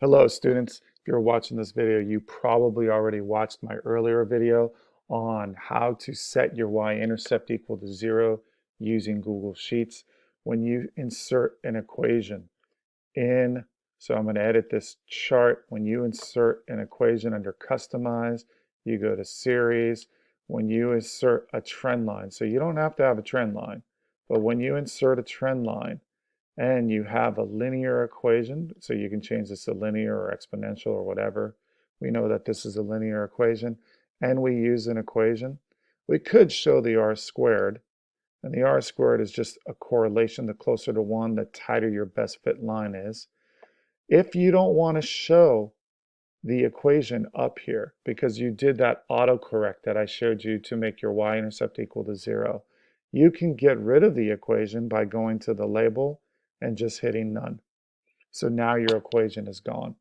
Hello students, if you're watching this video, you probably already watched my earlier video on how to set your y-intercept equal to 0 using Google Sheets. When you insert an equation in, so I'm going to edit this chart. When you insert an equation under Customize, you go to Series. When you insert a trend line, so you don't have to have a trend line, but when you insert a trend line, and you have a linear equation, so you can change this to linear or exponential or whatever. We know that this is a linear equation, and we use an equation. We could show the r squared, and the r squared is just a correlation. The closer to 1, the tighter your best fit line is. If you don't want to show the equation up here because you did that autocorrect that I showed you to make your y-intercept equal to 0, you can get rid of the equation by going to the label and just hitting none. So now your equation is gone.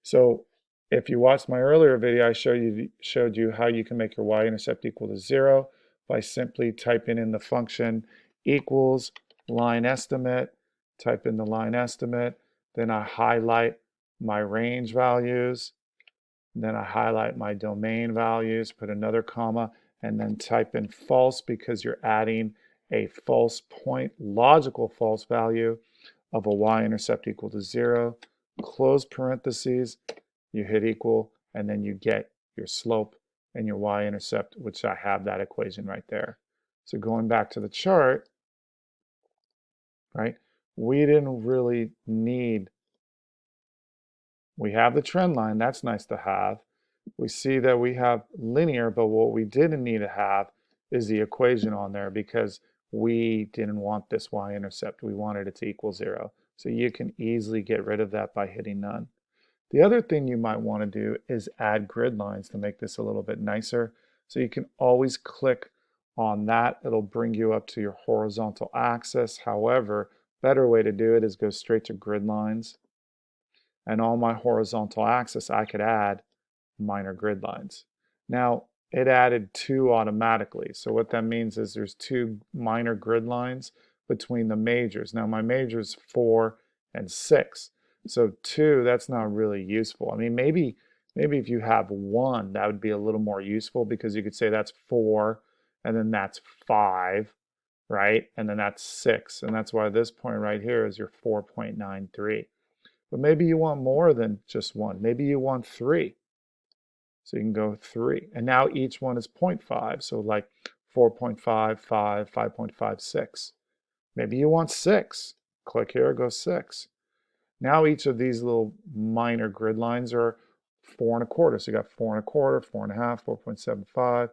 So if you watched my earlier video, I showed you how you can make your y-intercept equal to 0 by simply typing in the function equals line estimate, type in the line estimate, then I highlight my range values, then I highlight my domain values, put another comma, and then type in false because you're adding a false point, logical false value of a y-intercept equal to 0, close parentheses, you hit equal, and then you get your slope and your y-intercept, which I have that equation right there. So going back to the chart, right, we didn't really need, we have the trend line, that's nice to have. We see that we have linear, but what we didn't need to have is the equation on there because we didn't want this y-intercept. We wanted it to equal 0. So you can easily get rid of that by hitting none. The other thing you might want to do is add grid lines to make this a little bit nicer. So you can always click on that. It'll bring you up to your horizontal axis. However, better way to do it is go straight to grid lines. And on my horizontal axis, I could add minor grid lines. Now, it added 2 automatically. So what that means is there's 2 minor grid lines between the majors. Now, my majors 4 and 6. So 2, that's not really useful. I mean, maybe if you have 1, that would be a little more useful because you could say that's 4, and then that's 5, right? And then that's 6. And that's why this point right here is your 4.93. But maybe you want more than just 1. Maybe you want 3. So you can go 3. And now each one is 0.5. So like 4.55, 5.56. Maybe you want 6. Click here, go 6. Now each of these little minor grid lines are 4.25. So you got 4.25, 4.5, 4.75,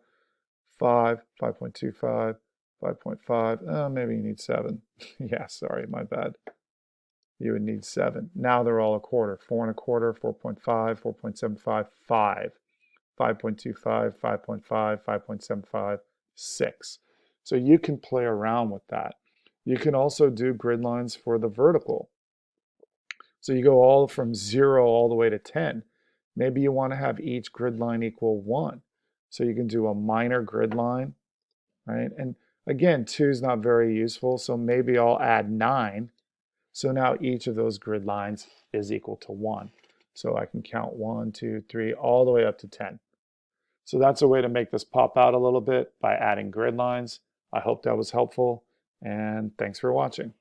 5, 5.25, 5.5. Maybe you need 7. Yeah, sorry, my bad. You would need 7. Now they're all a quarter. 4.25, 4.5, 4.75, 5. 5.25, 5.5, 5.75, 6. So you can play around with that. You can also do grid lines for the vertical. So you go all from 0 all the way to 10. Maybe you want to have each grid line equal 1. So you can do a minor grid line, right? And again, 2 is not very useful, so maybe I'll add 9. So now each of those grid lines is equal to 1. So I can count 1, 2, 3, all the way up to 10. So that's a way to make this pop out a little bit by adding grid lines. I hope that was helpful, and thanks for watching.